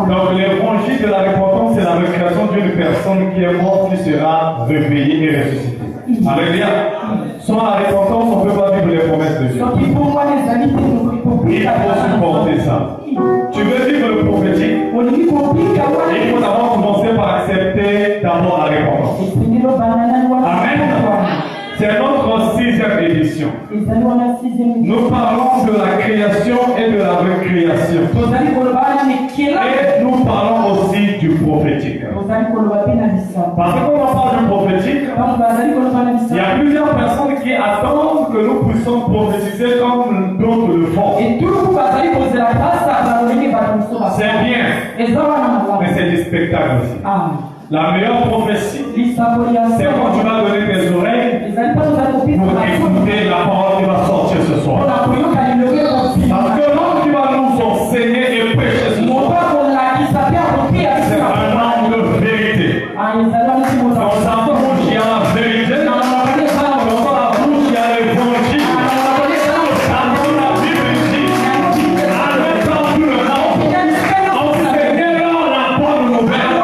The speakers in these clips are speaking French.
Donc l'évangile de la repentance, c'est la récréation d'une personne qui est morte, qui sera réveillée et ressuscitée. Alléluia. Sans la repentance, on ne peut pas vivre les promesses de Dieu. Il faut supporter ça. Tu veux vivre le prophétique, il faut d'abord commencer par accepter d'abord la repentance. Amen. C'est notre 6e édition. Nous parlons de la création et de la recréation. Et nous parlons aussi du prophétique. Parce que quand on parle du prophétique, il y a plusieurs personnes qui attendent que nous puissions prophétiser comme d'autres le font. C'est bien, mais c'est du spectacle aussi. La meilleure prophétie, c'est quand tu vas donner tes oreilles pour écouter la parole qui va sortir ce soir. Parce que l'homme qui va nous enseigner et prêcher ce soir, c'est un homme de vérité. Dans sa bouche, il y a la vérité. Dans sa bouche, il y a l'évangile. Dans la Bible dit, arrêtons tout le monde. Enseignez-leur la bonne nouvelle.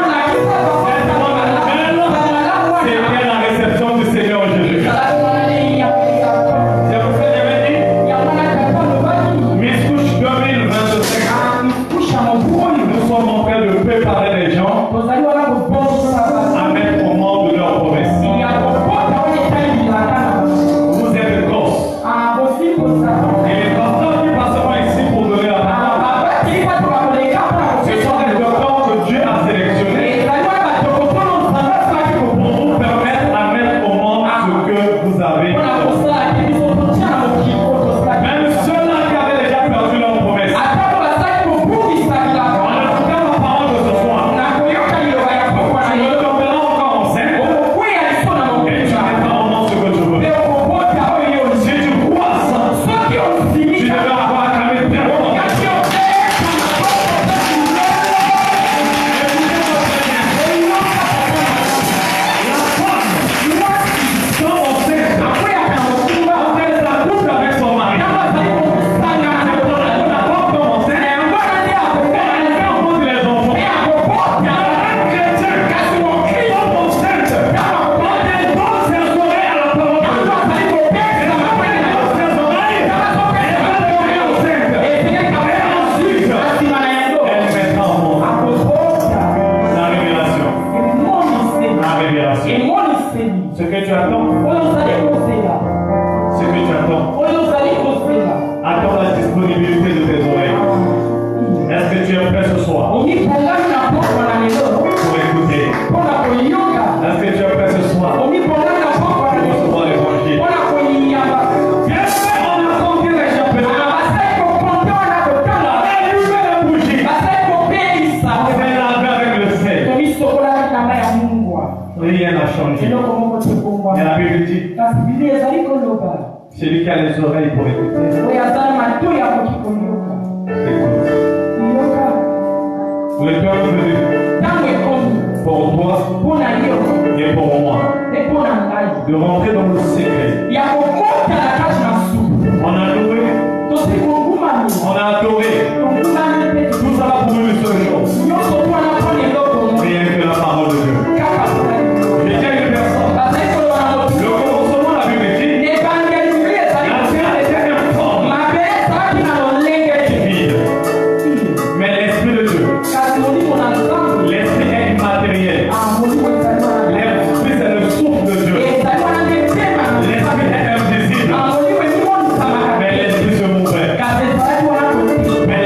C'était la réception du Seigneur Jésus. C'est pour ça que j'avais dit, Miscouche 2025, nous sommes en train de préparer les gens à mettre au monde de leur promesse. Vous êtes Corse. Et les pasteurs qui passeront ici pour donner la parole, ce sont des docteurs que Dieu a sélectionnés pour vous permettre à mettre au monde ce que vous avez. Même ceux-là qui avaient déjà perdu leur promesse. En écoutant la parole de ce soir, tu me tomberas encore enceinte et tu mettras au monde ce que tu veux. Si tu crois ça, tu devrais avoir acclamé très longtemps. Ce que tu attends, attends la disponibilité de tes oreilles. Est-ce que tu es prêt ce soir pour écouter? Est-ce que tu es prêt ce soir pour recevoir l'évangile? Bien sûr, on a compté les chapelets. On a allumé les bougies. On s'est lavé avec le sel. Rien n'a changé. Mais la Bible dit, celui qui a les oreilles pour écouter, écoute. Le temps est venu pour toi et pour moi de rentrer dans le secret. On a loué, on a adoré. Tout ça va pour une seule chose. Rien que la parole de Dieu. J'ai dit à une personne, le commencement, la Bible dit, la terre était informe, vide. Mais l'Esprit de Dieu, l'Esprit est immatériel. L'Esprit, c'est le souffle de Dieu. L'Esprit est invisible. Mais l'Esprit se mouvait. Mais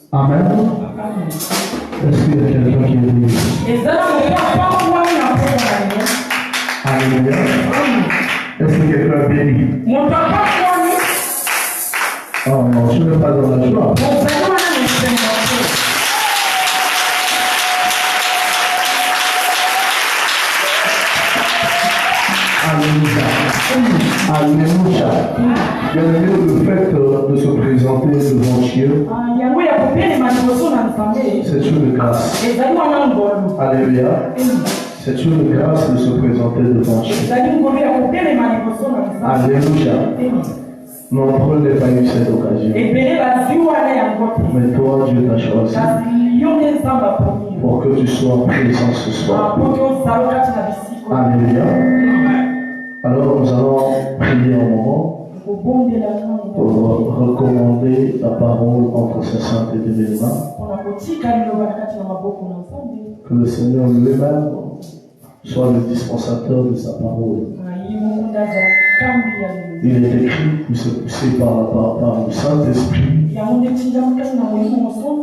Amen. Est-ce qu'il y a quelqu'un qui est venu? Alléluia. Est-ce que quelqu'un est béni? Oh non, tu n'es pas dans la joie. Alléluia. Alléluia. Bien-aimé, le fait de se présenter devant Dieu, c'est une grâce. Alléluia. C'est une grâce de se présenter devant Dieu. Alléluia. Nombreux n'ont pas eu cette occasion. Mais toi, Dieu t'a choisi pour que tu sois présent ce soir. Alléluia. Alors nous allons prier un moment pour recommander la parole entre ses saintes et des mains. Que le Seigneur lui-même soit le dispensateur de sa parole. Il est écrit que c'est poussé par le Saint-Esprit.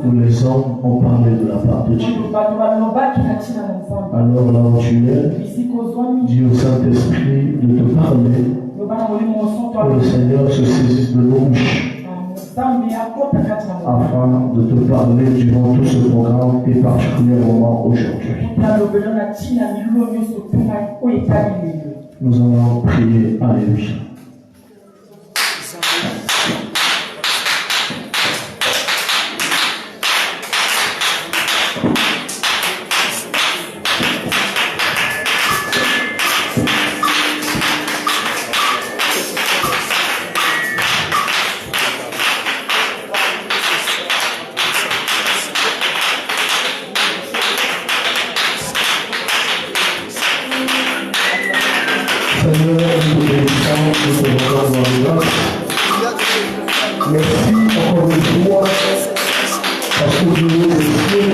Où les hommes ont parlé de la part de Dieu. Alors là où tu es, dis au Saint-Esprit de te parler. Que le Seigneur se saisisse de nos bouches afin de te parler durant tout ce programme et particulièrement aujourd'hui. Nous allons prier. Alléluia. Merci encore une fois, parce que Dieu est Dieu,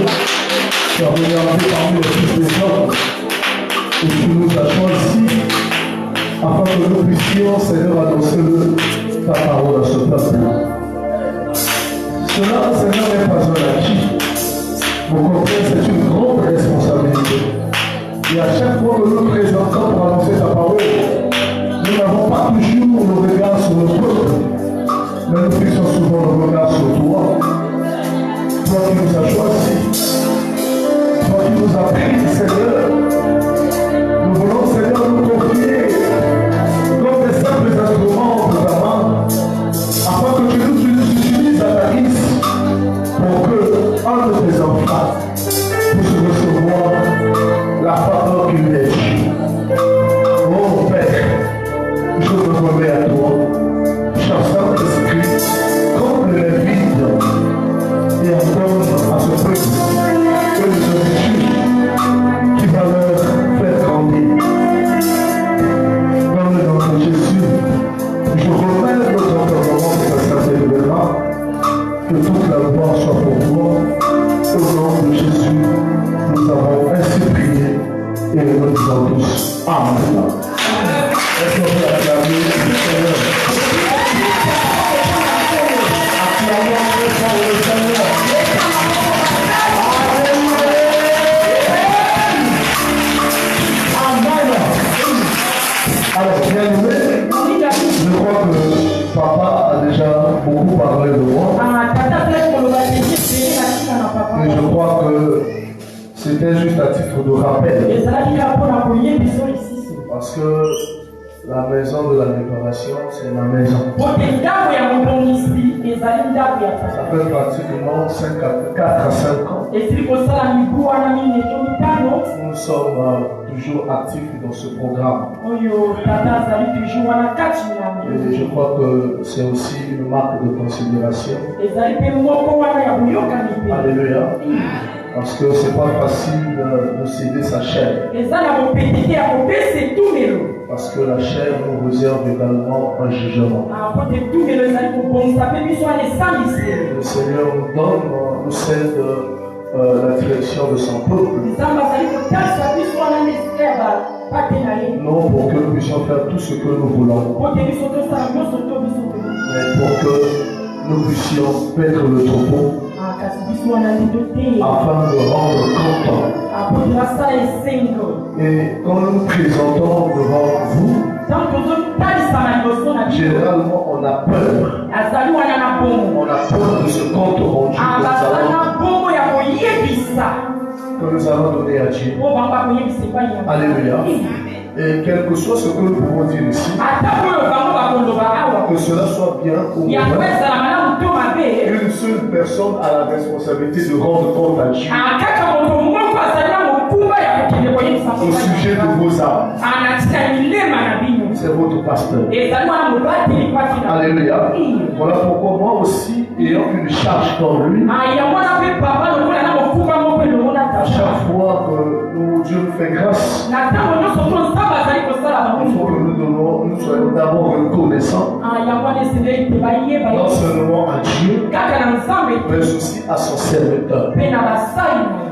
tu as regardé parmi les fils des hommes, et tu nous as choisis, afin que nous puissions, Seigneur, annoncer ta parole à ce peuple. Cela, Seigneur, n'est pas un acquis. Au contraire, c'est une grande responsabilité. Et à chaque fois que nous nous présentons pour annoncer ta parole, nous n'avons pas toujours le regard sur le peuple, mais nous fixons souvent le regard sur toi. Toi qui nous as choisis, toi qui nous as pris, Seigneur. Nous voulons, Seigneur, nous confier comme des simples instruments de ta main, afin que tu nous utilises à ta guise pour que un de tes enfants puisse recevoir la faveur qu'il mérite. Oh Père, je me remets à toi, cher Saint-Esprit, comble les vides et accorde à ce peuple que les habitudes qui va leur faire grandir. Dans le nom de Jésus, je remets notre entendement de ta sainte événement, que toute la gloire soit pour toi. Au nom de Jésus, nous avons ainsi prié et nous disons tous Amen. Est-ce qu'on peut acclamer le Seigneur? Acclamons le Seigneur. Amen. Alors, bien aimé, je crois que papa a déjà beaucoup parlé de moi. Et je crois que c'était juste à titre de rappel. Parce que la maison de la décoration, c'est ma maison. Ça fait pratiquement 4 à 5 ans. Nous sommes toujours actifs dans ce programme. Et je crois que c'est aussi une marque de considération. Alléluia. Parce que c'est pas facile de céder sa chair. Parce que la chair nous réserve également un jugement. Le Seigneur nous donne, nous cède la direction de son peuple. Non pour que nous puissions faire tout ce que nous voulons, mais pour que nous puissions paître le troupeau afin de rendre compte. Et quand nous présentons devant vous, généralement on a peur. On a peur de ce compte rendu que nous allons donner à Dieu. Alléluia. Et quel que soit ce que nous pouvons dire ici, que cela soit bien ou mauvais, une seule personne a la responsabilité de rendre compte à Dieu au sujet de vos âmes. C'est votre pasteur. Alléluia. Voilà pourquoi moi aussi, ayant une charge dans lui, à chaque fois que Dieu nous fait grâce, il faut que nous soyons d'abord reconnaissants, non seulement à Dieu, mais aussi à son serviteur.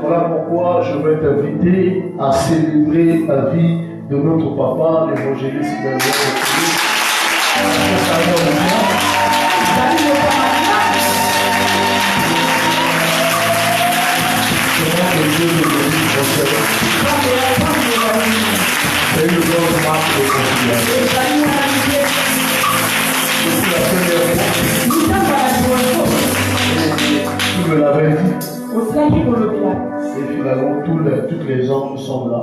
Voilà pourquoi je vais t'inviter à célébrer la vie de notre papa, l'évangéliste que Dieu nous bénisse pour cela. C'est une grande marque de confiance. Depuis la première fois, tu me l'avais dit. Et finalement, toutes les hommes sont là.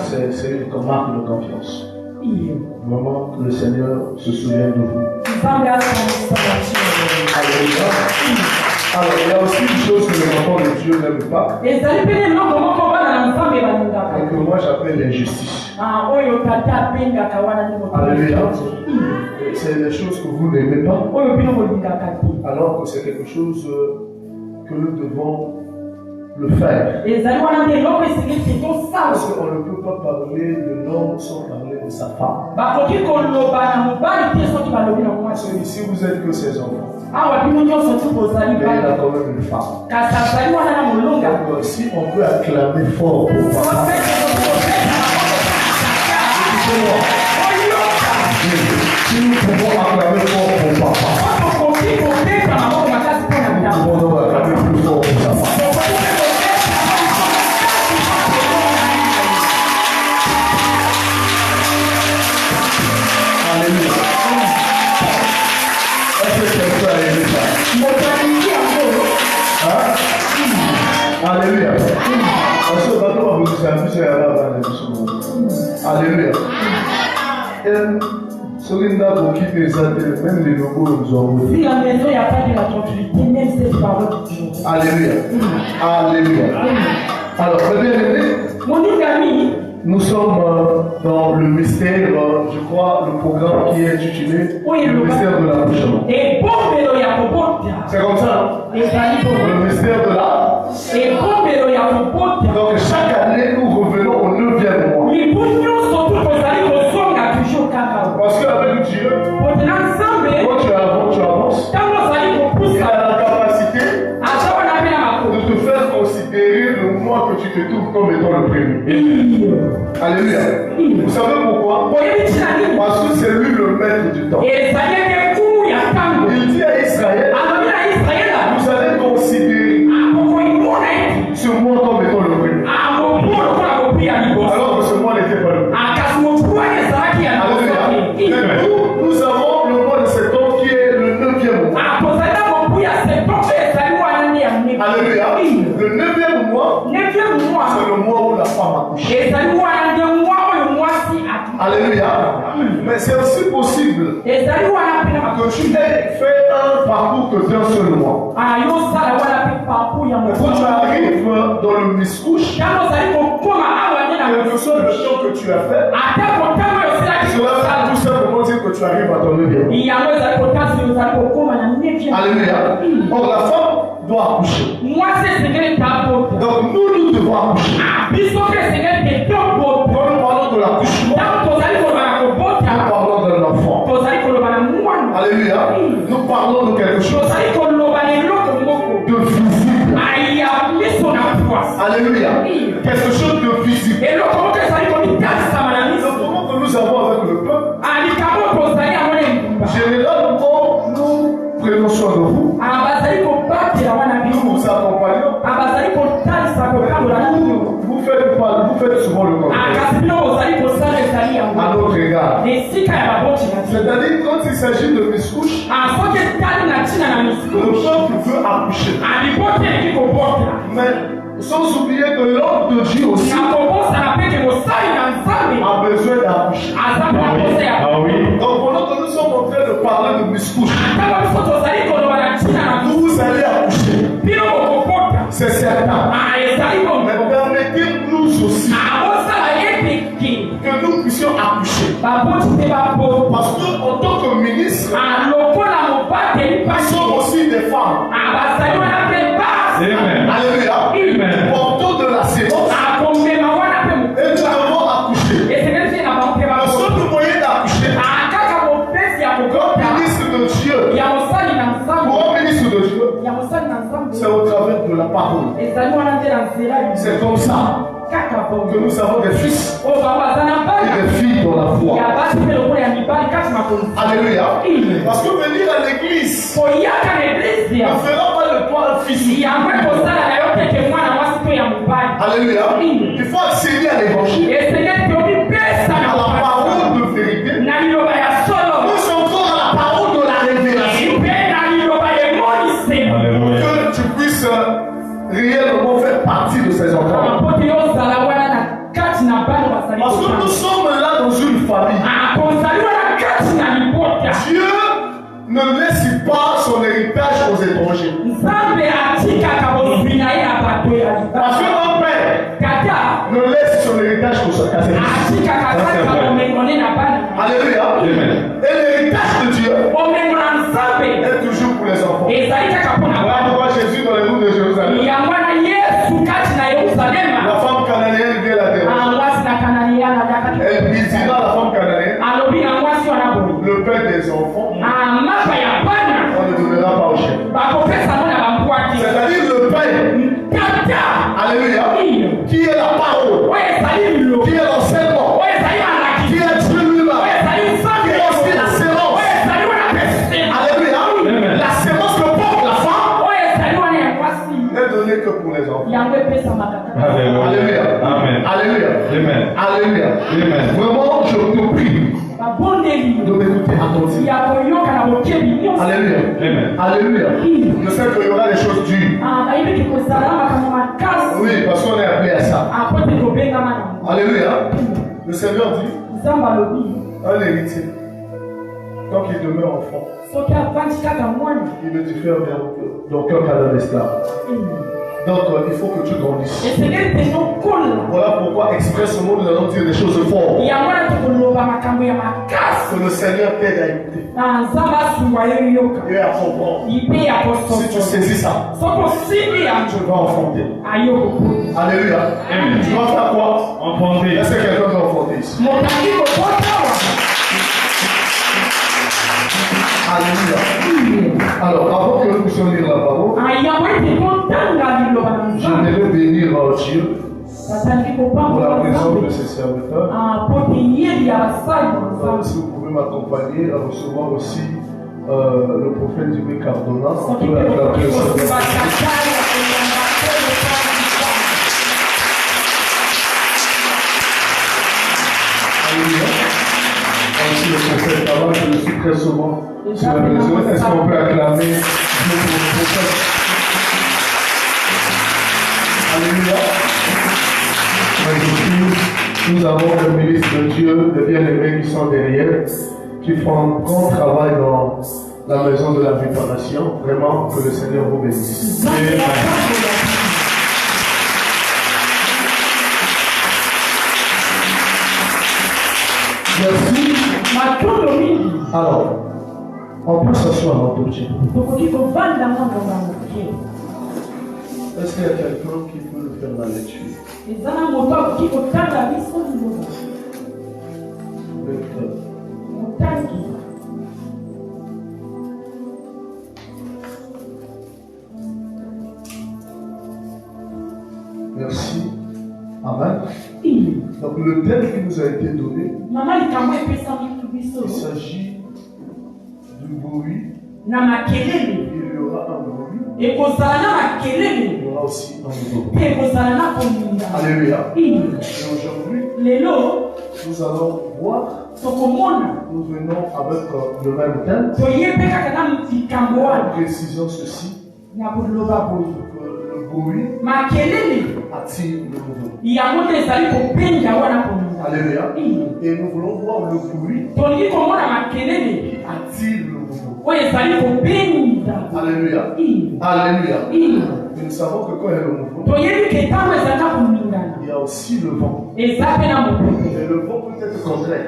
C'est une marque de confiance. Vraiment, le Seigneur se souvient de vous. Alléluia. Alors, il y a aussi une chose que les enfants de Dieu n'aiment pas, et que moi j'appelle l'injustice. Alléluia. C'est des choses que vous n'aimez pas, alors que c'est quelque chose que nous devons le faire. Parce qu'on ne peut pas parler de l'homme sans parler de sa femme. Parce que ici vous êtes que ses enfants. Mais il a quand même une femme. Donc, si on peut acclamer fort pour papa, si nous pouvons acclamer fort pour papa, nous pouvons acclamer plus fort pour sa femme. Alléluia. Est-ce que quelqu'un a aimé ça? Hein? Alléluia. Parce que maintenant, vous vous amusez à la base de ce monde. Alléluia. Solinda pour quitter les ateliers, même les logos nous ont envoyé. Si la maison, il n'y a pas de la tranquillité, même cette parole du Dieu. Alléluia. Alléluia. Alors, mes bien-aimés, mon ami, nous sommes dans le mystère, je crois, le programme qui est intitulé le mystère de l'accouchement. C'est comme ça. Le mystère de la. Donc chaque année, nous revenons au 9e mois. Parce qu'avec Dieu, quand tu avances, il a la capacité de te faire considérer le mois que tu te trouves comme étant le premier. Alléluia. Vous savez pourquoi? Parce que c'est lui le maître du temps. Il dit à Israël, vous allez considérer ce mois comme étant le premier. Alors que ce mois n'était pas le premier. Alléluia. Nous avons le mois de septembre qui est le 9e mois. Alléluia. Le 9e mois, c'est le mois où la femme a couché. Alléluia. Mais c'est aussi possible que tu aies fait un parcours que d'un seul mois. Quand tu arrives dans le miscouche, quel que soit le temps que tu as fait, cela veut tout simplement dire que tu arrives à ton 9e mois. Alléluia. Or la femme doit accoucher. Donc nous devons accoucher. Quand nous parlons de l'accouchement, nous parlons de l'enfant. Alléluia. Nous parlons de quelque chose de visible. Alléluia. Quelque chose de visible. Le moment que nous avons avec le peuple, généralement, nous prenons soin de vous. C'est-à-dire, quand il s'agit de miscouche, le peuple veut accoucher. Mais sans oublier que l'homme de Dieu aussi a besoin d'accoucher. Ah oui. Donc pendant que nous sommes en train de parler de miscouche, vous allez accoucher. C'est certain. Mais permettez-nous aussi que nous puissions accoucher. Parce qu'en tant que ministre, nous sommes aussi des femmes. Amen. Alléluia. Amen. Portons de la sémence. Et nous avons accouché. Le seul moyen d'accoucher, comme ministre de Dieu, pour un ministre de Dieu, c'est au travers de la parole. C'est comme ça que nous avons des fils et des filles dans la foi. Alléluia. Parce que venir à l'église ne fera pas de toi un fils. Alléluia. Il faut accéder à l'évangile, à la parole de vérité. Nous sommes encore à la parole de la révélation. Que tu puisses réellement faire partie de ces enfants. Parce que nous sommes là dans une famille. Dieu ne laisse pas son héritage aux étrangers. Parce qu'un père ne laisse son héritage qu'aux étrangers. Alléluia. Et l'héritage de Dieu est toujours pour les enfants. Voilà pourquoi Jésus dans les routes de Jérusalem, la femme cananéenne vient la déranger. Elle dira à la femme cananéenne, le père des enfants, on ne donnera pas au chien. C'est-à-dire le père, alléluia, qui est la parole, qui est l'enseignement, qui est Dieu lui-même, qui est aussi la sémence. Alléluia. La sémence que porte la femme n'est donnée que pour les enfants. Alléluia. Amen. Alléluia. Amen. Alléluia. Amen. Vraiment, je te prie de m'écouter attentivement. Alléluia. Amen. Alléluia. Je sais qu'il y aura des choses dures. Oui, parce qu'on est appelé à ça. Alléluia. Le Seigneur dit, un héritier, tant qu'il demeure enfant, il ne diffère d'aucun cas d'un esclave. Donc, il faut que tu grandisses. Voilà pourquoi expressement nous allons dire des choses fortes. Que le Seigneur t'aide à écouter et à comprendre. Si tu saisis ça, tu vas enfanter. Alléluia. Amen. Tu vas faire quoi? Enfanter. Est-ce que quelqu'un veut enfanter ici? Alléluia. Alors, avant que nous puissions lire la parole, j'aimerais bénir Dieu pour la présence de ses serviteurs. Si vous pouvez m'accompagner à recevoir aussi le prophète du Cardona. Alléluia. Aussi le prophète Tawa, je le suis très souvent sur la maison. Est-ce qu'on peut acclamer Dieu pour le prophète? Alléluia. Nous avons le ministre de Dieu, de bien-aimés qui sont derrière, qui font un grand travail dans la maison de la Nation. Vraiment, que le Seigneur vous bénisse. Amen. Merci. Alors, on peut s'asseoir en tout petit. Est-ce qu'il y a quelqu'un qui peut le faire la lecture? Merci. Amen. Donc le thème qui nous a été donné, il s'agit du bruit. Il y aura un bruit. Il y aura aussi un bruit. Alléluia. Et aujourd'hui, nous allons voir Nous venons avec le même thème. Précisons ceci. Que le bruit attire le nouveau. Alléluia. Et nous voulons voir le bruit attire le nouveau. Alléluia. Alléluia. Et nous savons que quand il y a le nouveau, il y a aussi le vent. Et le vent peut être contraire.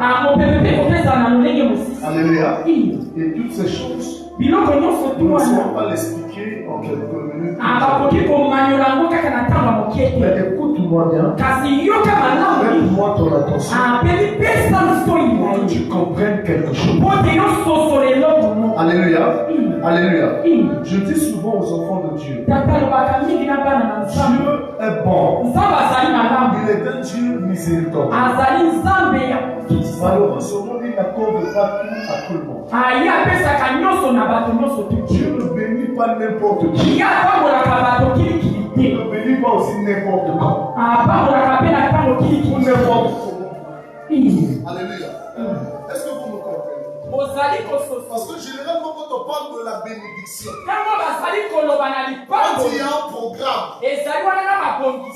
Alléluia. Et toutes ces choses, nous ne saurons pas l'expliquer en quelques minutes. Mais écoute-moi bien. Donne-moi ton attention. Pour que tu comprennes quelque chose. Alléluia. Alléluia. Je dis souvent aux enfants de Dieu, Dieu est bon. Il est un Dieu miséricordieux. Malheureusement, il n'accorde pas tout à tout le monde. Dieu ne bénit pas n'importe qui. Il ne bénit pas aussi n'importe quand. Ou n'importe comment. Alléluia. Est-ce que vous me comprenez? Parce que généralement, quand on parle de la bénédiction, quand il y a un programme,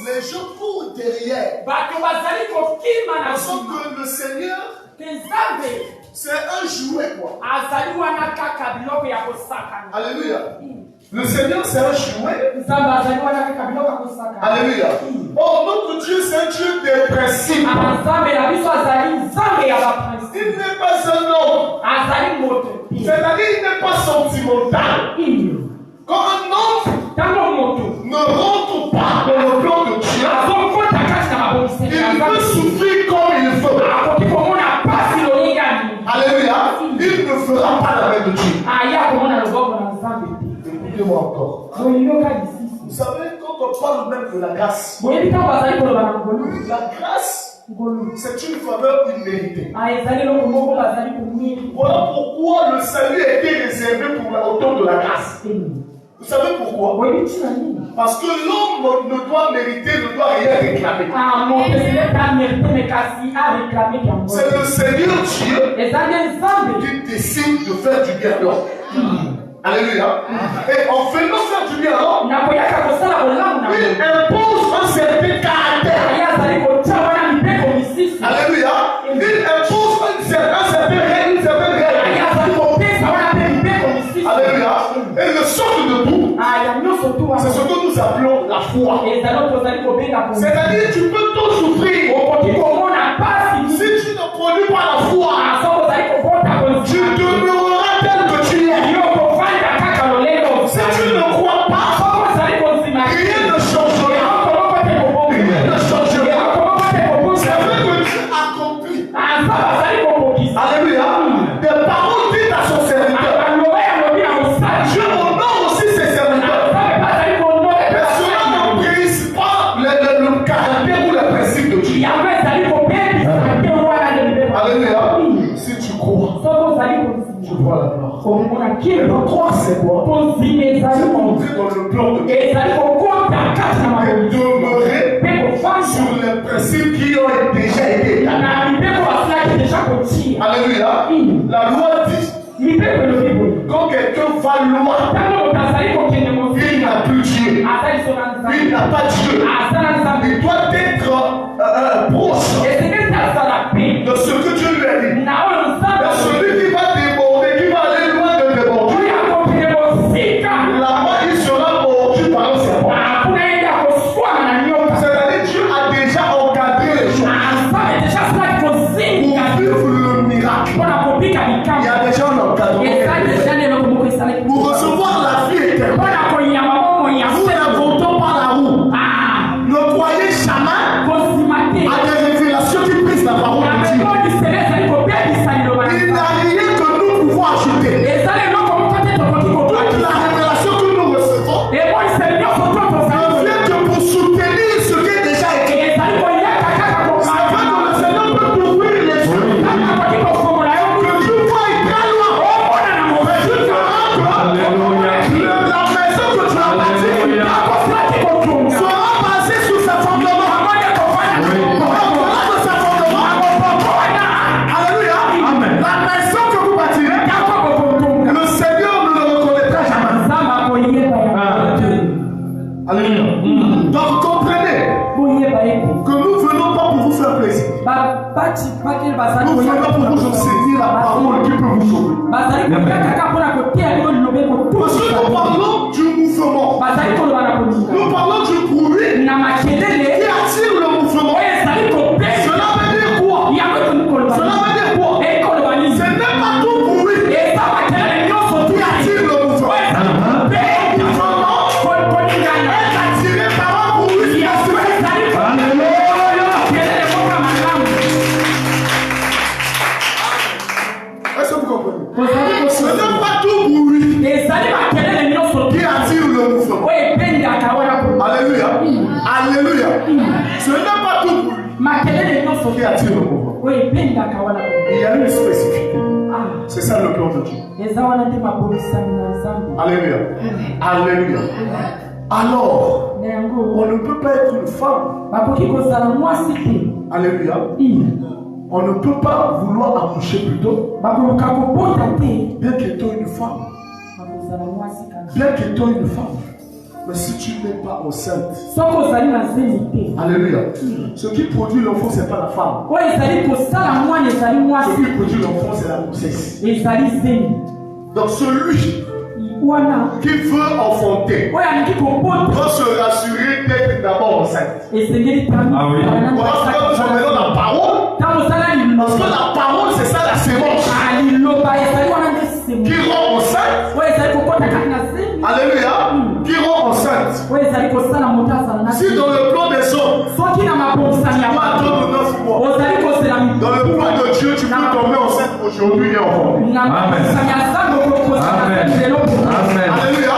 les gens courent derrière. Parce que le Seigneur, c'est un jouet, quoi. Alléluia. Le Seigneur, c'est un jouet. Alléluia. Oh, notre Dieu, c'est un Dieu des principes. Il n'est pas un homme. C'est-à-dire, il n'est pas sentimental. Quand un homme ne rentre pas dans le plan de Dieu, il peut souffrir comme il veut. Alléluia. Il ne fera pas la main de Dieu. Écoutez-moi encore. Vous savez, quand on parle même de la grâce, la grâce, c'est une faveur imméritée. Voilà pourquoi le salut a été réservé pour l'auteur de la grâce. Vous savez pourquoi? Parce que l'homme ne doit mériter, ne doit rien réclamer. C'est le Seigneur Dieu qui décide de faire du bien à l'homme. Alléluia. Et en faisant faire du bien à l'homme, il impose un certain caractère. Alléluia. Il impose une certaine règle. Alléluia. Et le socle de tout, c'est ce que nous appelons la foi. C'est-à-dire tu peux tout souffrir. Si tu ne produis pas la foi, tu demeureras tel que tu es. Si tu ne crois pas, rien ne changera. Rien ne changera. C'est vrai que Dieu accomplit. Alléluia. Des paroles dites à son serviteur. Dieu honore aussi ses serviteurs. Mais cela n'emprise pas le caractère ou le principe de Dieu. Alléluia. Si tu crois, tu vois la gloire. Et le croire, c'est quoi? C'est entrer dans le plan de Dieu. Et demeurer sur les principes qui ont déjà été établis. Alléluia. La loi dit, quand quelqu'un va loin, il n'a plus Dieu. Il n'a pas Dieu. Il doit être proche de ce que Dieu lui a dit. Et celui qui va déborder, qui va aller loin de déborder, là-bas il sera mordu par le serpent. C'est-à-dire Dieu a déjà encadré les choses. Pour vivre le miracle, il y a déjà un encadrement. Pour recevoir la vie éternelle, nous n'inventons pas la roue. Nous sommes là pour vous enseigner la parole qui peut vous sauver. Parce que nous parlons du mouvement. Nous parlons du bruit qui attire le mouvement. Cela veut dire quoi? Cela veut dire quoi? Ce n'est pas tout bruit qui attire le mouvement. Le mouvement est attiré par un bruit spécifique. Est-ce que vous comprenez? Ce n'est pas tout bruit qui attire le mouvement. Alléluia. Alléluia. Ce n'est pas tout bruit qui attire le mouvement. Il y a une spécificité. C'est ça le plan de Dieu. Alléluia. Alléluia. Alors, on ne peut pas être une femme. Alléluia. On ne peut pas vouloir accoucher plus tôt. Bien qu'étant une femme. Bien qu'étant une femme. Mais si tu n'es pas enceinte, alléluia. Ce qui produit l'enfant, ce n'est pas la femme. Ce qui produit l'enfant, c'est la grossesse. Donc celui qui veut enfanter doit se rassurer d'être d'abord enceinte. Ah oui. Parce que nous sommes maintenant la parole. Parce que la parole, c'est ça la sémence qui rend enceinte. Alléluia. Qui rend enceinte. Si dans le plan des hommes, tu dois attendre 9 mois. Dans le plan de Dieu, tu peux tomber enceinte aujourd'hui et enfanter. Amen. Alléluia.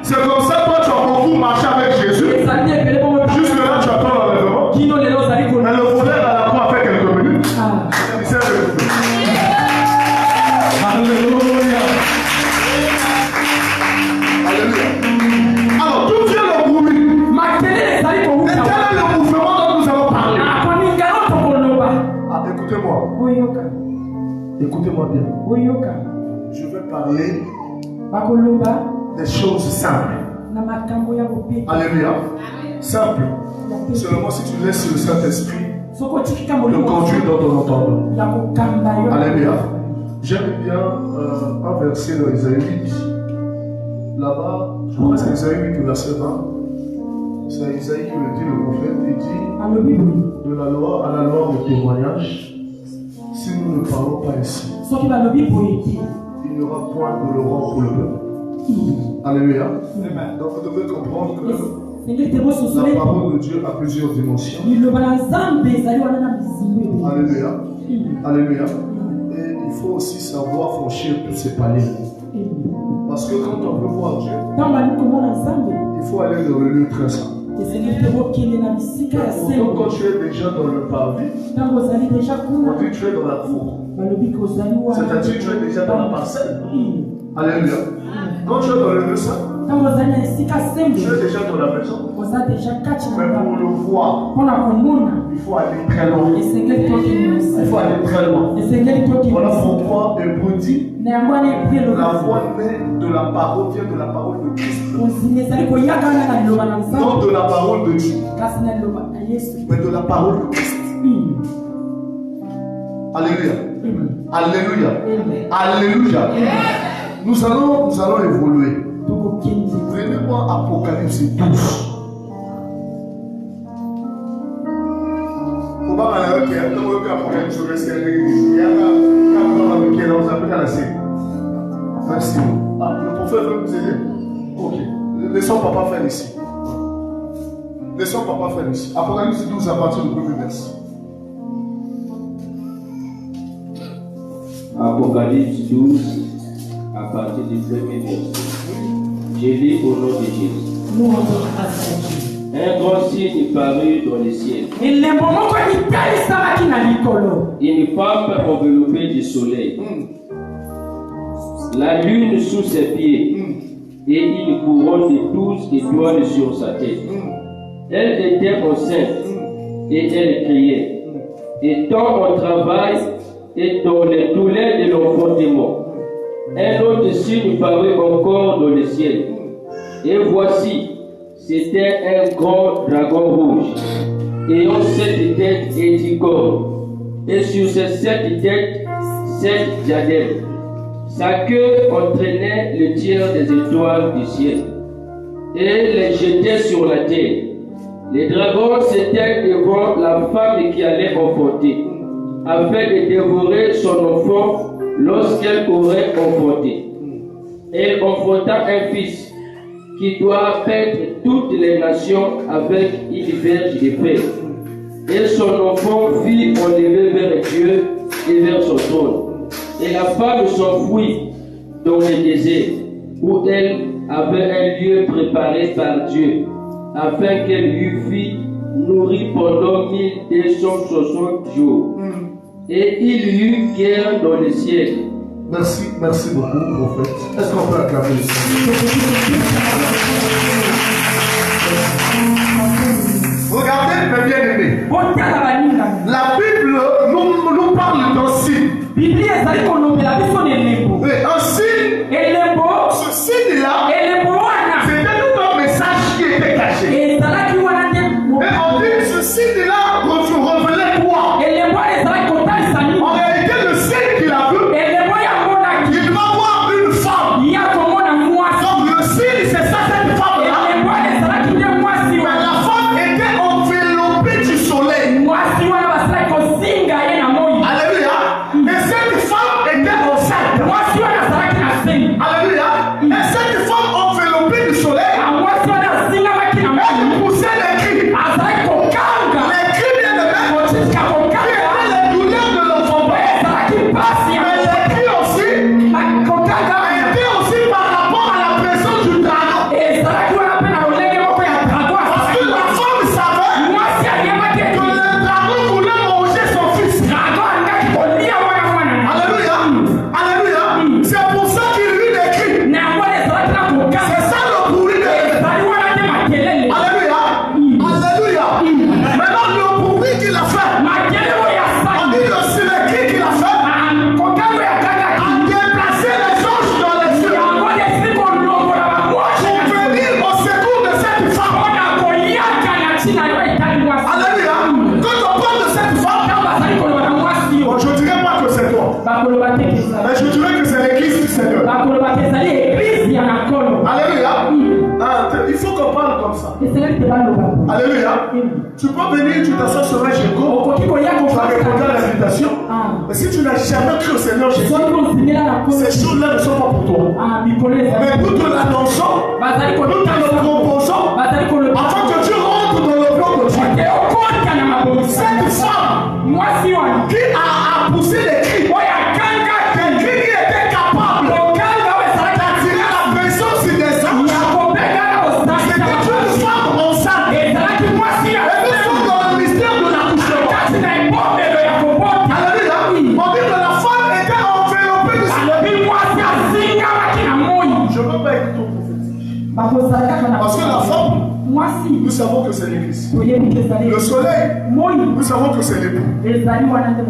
C'est comme ça que toi tu as beaucoup marché avec Jésus. Jusque là tu attends l'enlèvement. Mais le voleur à la croix a fait quelques minutes. Il s'est retrouvé. Alléluia. Alléluia. Alors d'où vient le bruit? Et quel est le mouvement dont nous allons parler? Écoutez-moi. Écoutez-moi bien. Je vais parler des choses simples. Alléluia. Simple. Seulement si tu laisses le Saint-Esprit te conduire dans ton entendement. Alléluia. J'aime bien un verset dans Isaïe 8. Là-bas, je crois que c'est Isaïe 8 verset 20. C'est Isaïe qui le dit, le prophète. Il dit de la loi à la loi au témoignage. Si nous ne parlons pas ici, il n'y aura point de l'aurore pour le peuple. Alléluia. Donc vous devez comprendre que la parole de Dieu a plusieurs dimensions. Alléluia. Alléluia. Et il faut aussi savoir franchir tous ces paliers. Parce que quand on veut voir Dieu, il faut aller dans le lieu très saint. Quand tu es déjà dans le parvis, on dit tu es dans la cour. C'est-à-dire tu es déjà dans la parcelle. Alléluia. Quand tu es dans le lieu saint, tu es déjà dans la maison. Mais pour le voir, il faut aller très loin. Il faut aller très loin. Voilà pourquoi Hébreu dit la voix naît de la parole, vient de la parole de Christ. Non de la parole de Dieu, mais de la parole de Christ. Alléluia. Alléluia. Alléluia. Nous allons évoluer. Prenez-moi Apocalypse 12. Merci. Le prophète veut nous aider. Ok. Laissons papa faire ici. Laissons papa faire ici. Apocalypse 12 à partir du premier verset. Apocalypse 12 à partir du premier verset. Je lis au nom de Jésus. Un grand signe parut dans le ciel. Une femme enveloppée du soleil. La lune sous ses pieds. Et une couronne de 12 étoiles sur sa tête. Elle était enceinte et elle criait. Étant en travail et dans les douleurs de l'enfantement. Un autre signe parut encore dans le ciel. Et voici, c'était un grand dragon rouge, ayant 7 têtes et 10 cornes, et sur ses 7 têtes, 7 diadèmes. Sa queue entraînait le tiers des étoiles du ciel et les jetait sur la terre. Les dragons s'étaient devant la femme qui allait enfanter, afin de dévorer son enfant lorsqu'elle aurait enfanté. Elle enfanta un fils qui doit paître toutes les nations avec une verge de fer. Et son enfant fit enlever vers Dieu et vers son trône. Et la femme s'enfuit dans le désert, où elle avait un lieu préparé par Dieu, afin qu'elle lui fût nourrie pendant 1260 jours. Et il y eut guerre dans le ciel. Merci beaucoup, prophète. Est-ce qu'on peut acclamer ici? Regardez, mes bien-aimés. La Bible nous parle d'un signe. Et un signe, ce signe-là, c'était tout un message qui était caché. Et on dit que ce signe-là revenait quoi? En réalité, le signe qu'il a vu, il va voir une femme. Donc le signe, c'est ça, cette femme-là. Mais la femme était enveloppée du soleil. Alléluia. Et cette femme était enceinte. Alléluia. Et cette femme enveloppée du soleil, elle poussait les cris. Les cris bien de même, qui étaient les douleurs de l'enfantement. Mais les cris aussi étaient aussi par rapport à la présence du dragon. Parce que la femme savait que le dragon voulait manger son fils. Alléluia. Alléluia. C'est pour ça qu'il eut des cris. C'est ça le bruit de Alléluia. Alléluia. Maintenant, le bruit qu'il a fait, on dit aussi le cri qu'il a fait, a déplacé les anges dans les cieux pour venir au secours de cette femme. Alléluia. Quand on parle de cette femme, je ne dirais pas que c'est toi, mais je dirais que c'est l'église du Seigneur. Alléluia. Il faut qu'on parle comme ça. Alléluia. Tu peux venir, tu t'assois sur un Jégo, tu vas répondre à l'invitation. Mais si tu n'as jamais cru au Seigneur Jésus, ces choses-là ne sont pas pour toi. Mais nous te l'annonçons, nous te le proposons, afin que tu rentres dans le plan de Dieu. Cette femme qui a poussé les cris, des cris qui étaient capables d'attirer la présence des anges. C'était une femme enceinte. Et nous sommes dans le mystère de l'accouchement. Alléluia. On dit que la femme était enveloppée de soleil. Je ne veux pas être trop prophétique. Parce que la femme, nous savons que c'est l'église. Le soleil, nous savons que c'est l'époux.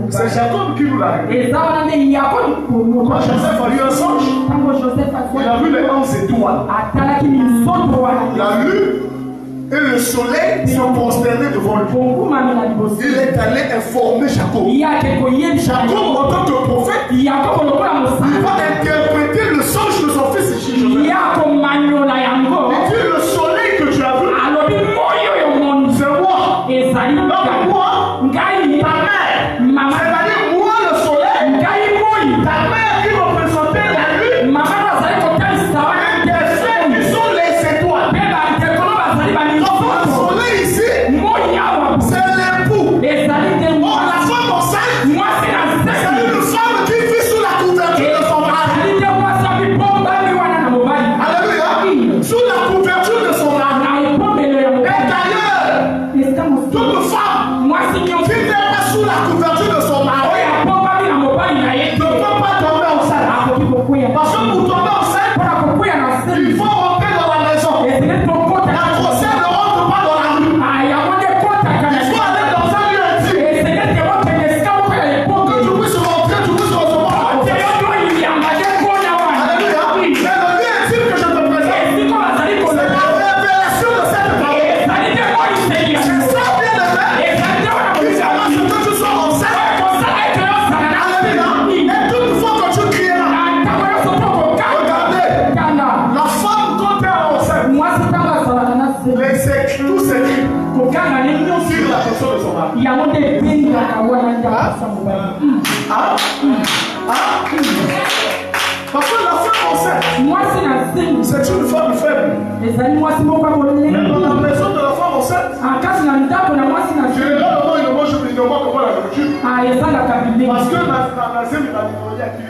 C'est Jacob qui nous l'a révélé. Quand Joseph a vu un songe, il a vu les 11 étoiles. Il a lu et le soleil s'est prosterné devant lui. Il est allé informer Jacob. Jacob, en tant que prophète, il va interpréter le songe de son fils Joseph. Il dit le soleil que tu as vu, c'est moi. Donc moi, ta mère, c'est-à-dire moi le soleil, ta mère qui représentait la lune, qui sont les étoiles. Donc le soleil ici, c'est l'époux. Or la femme enceinte, c'est une femme qui vit sous la couverture de son mari. Tout s'écrit sur la personne de son mari. Parce que la femme enceinte, c'est une femme faible. Mais dans la maison de la femme enceinte, généralement, il ne mange plus de moi comme la nourriture. Parce que la zème, il a nettoyé à qui.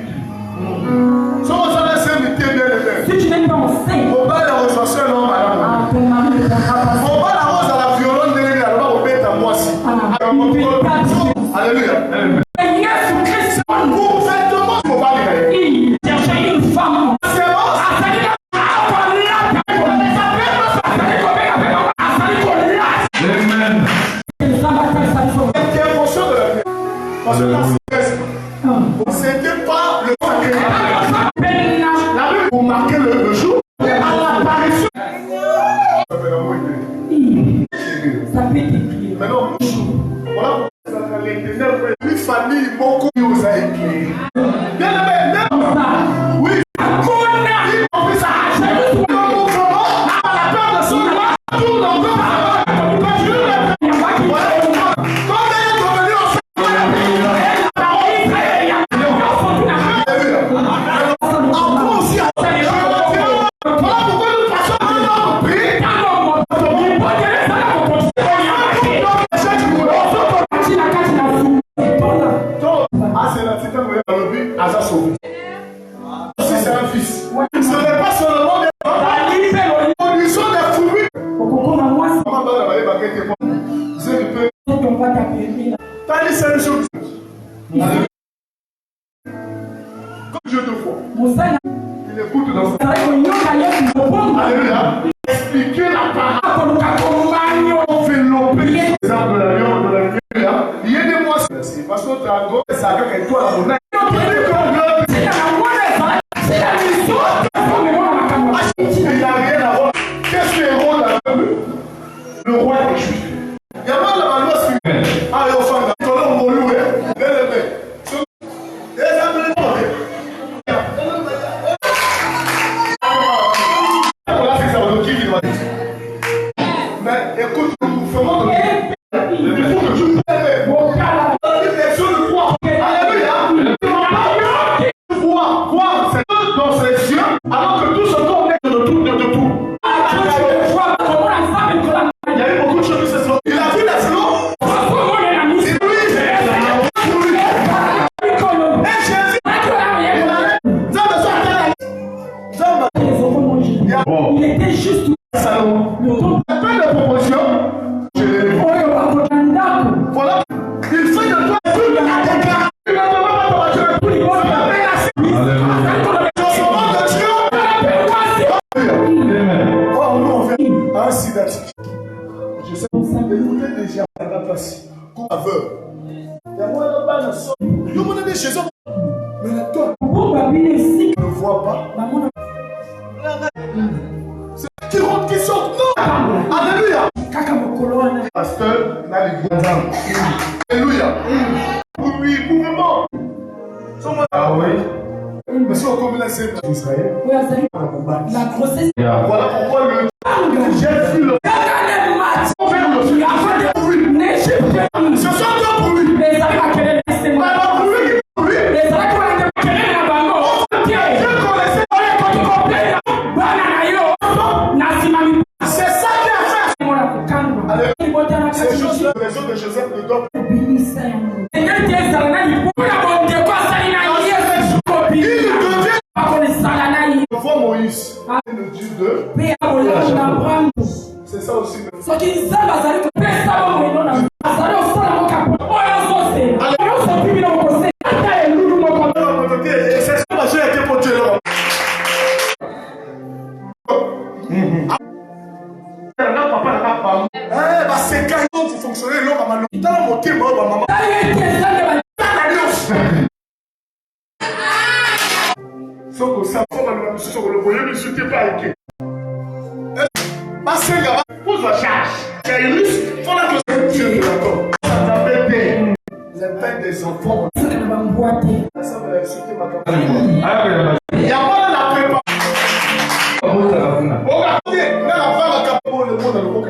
Si tu n'es pas enceinte, on va la rose à l'homme à la on va la rose à la violente de l'année, alors on met à moi aussi. Alléluia. Vous faites comment on va les chercher une femme. C'est bon. Parce que c'était pas le sacré. Vous marquez le jour à l'apparition. Ça peut être écrit. Maintenant, voilà pourquoi l'éternel une famille beaucoup nous a écrit. Bien aimé, oui. Expliquer la parole. Envelopper l'exemple de la lion, de la gueule. Il y a des mois. Parce que tu as gros, ça a fait toi la monnaie. Il n'y a rien à voir. Qu'est-ce que le rôle le roi est juif. Il y a pas la loi spirituelle. Ah, il y a offert. Il y a un loué. Mais écoute, nous faisons de dans ses yeux, alors que tout se tourne de tout. Il y a eu beaucoup de choses qui se sont. Il a vu la slow. Il était juste salon. Un peu de promotion. Voilà. Il fait de toi tout le je sais que vous êtes déjà à la place. Comme aveugle. Il y a moi là-bas, tout le monde est chez eux. Mais toi, tu ne vois pas. C'est qui rentre, qui sort. Non. Alléluia. Pasteur, n'a les bons âmes. Alléluia. Oui, mouvement. Ah oui. Mais si on commence à Israël, la grossesse. Voilà pourquoi j'ai vu le. Ce sont deux bruits. Mais ça va querer le c'est ça qui a fait. C'est juste la raison de Joseph de Dom. Il devient. Je vois Moïse. Le Dieu de. C'est ça aussi. C'est quand vous fonctionnez l'homme à ma dans mon thème, maman. Sauf que ça, le voyez, ne souhaitez pas avec. Parce que pose la charge. C'est une risque. Il faut la que Dieu te l'accorde. Ça t'appelle les peines des enfants. Ça va insulter ma campagne. Il y a pas de la préparation. Regardez, là la femme a capé le monde dans le monde.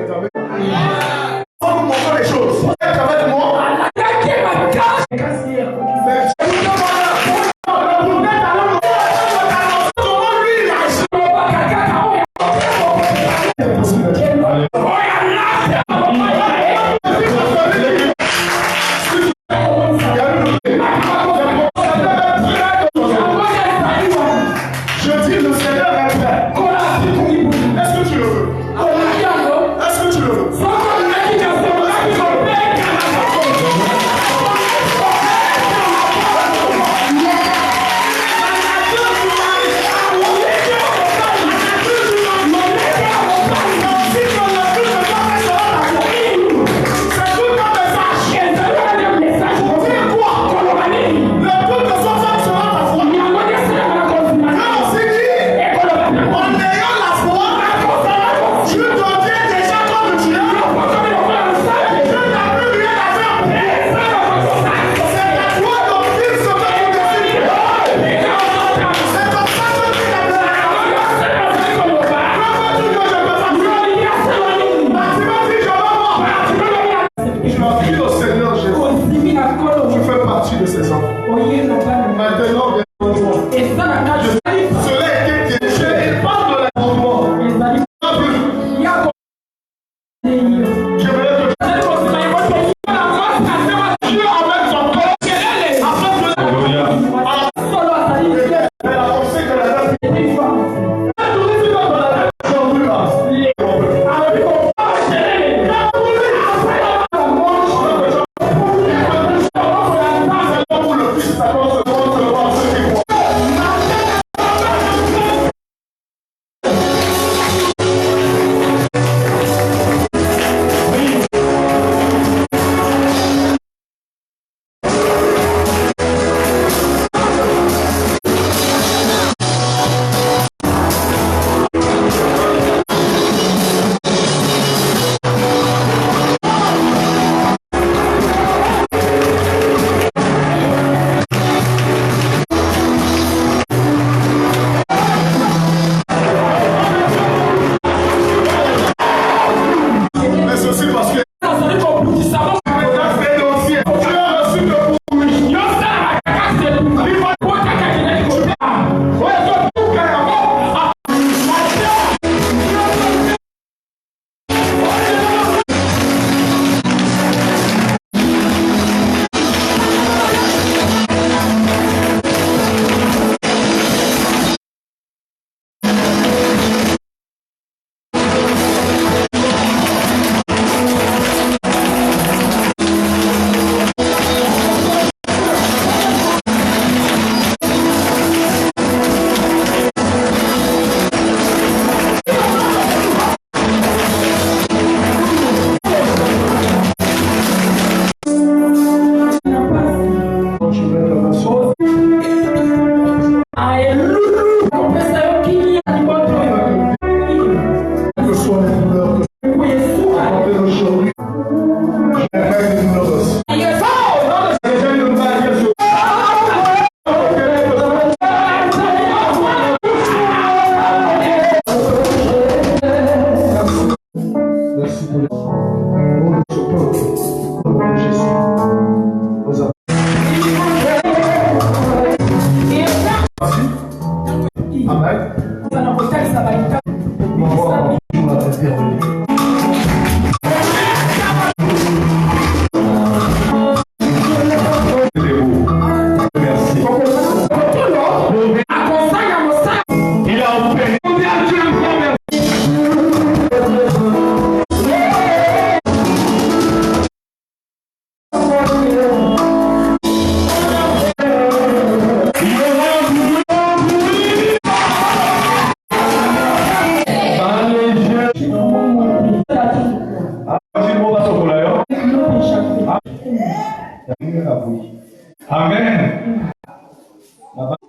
Amen.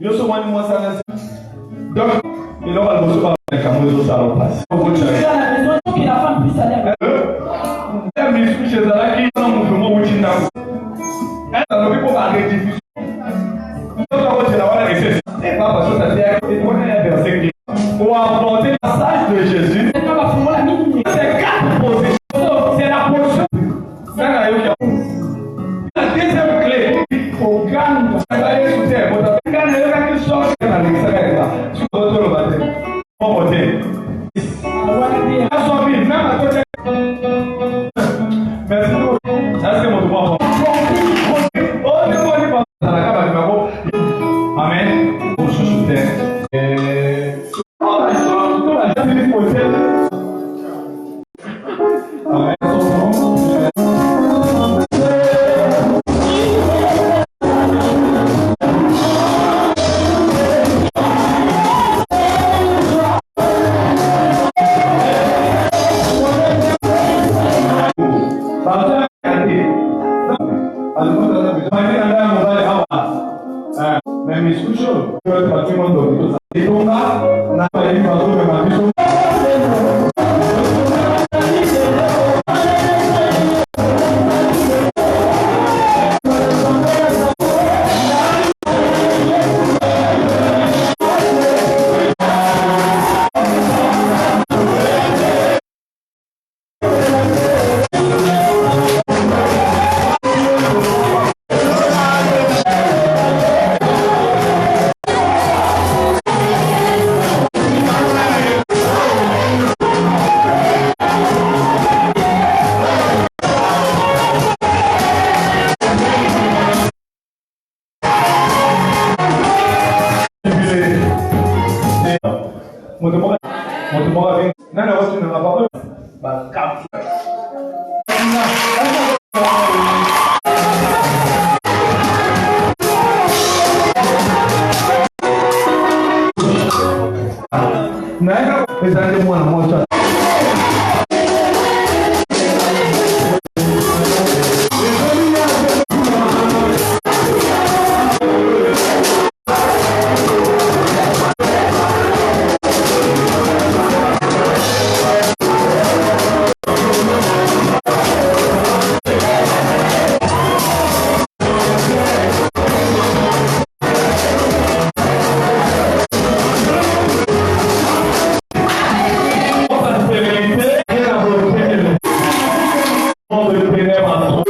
Yo soy un moi ça. Donc, il aura le recevoir avec un mot de ça au passe. Elle me dit chez Zara qui est un mouvement où il n'a pas. Elle a le pour arrêter diffusion. Donc, on va dire la récession. Et pas parce que ça dit que on est un verset qui pour apporter le passage de Jésus. C'est 4 positions. C'est la position. Ça n'a eu la deuxième clé au gagne. Ça va être sous terre. Vous avez gagné quelque chose. Ça va être là. Sur votre baptême. Bon côté. de ténèbres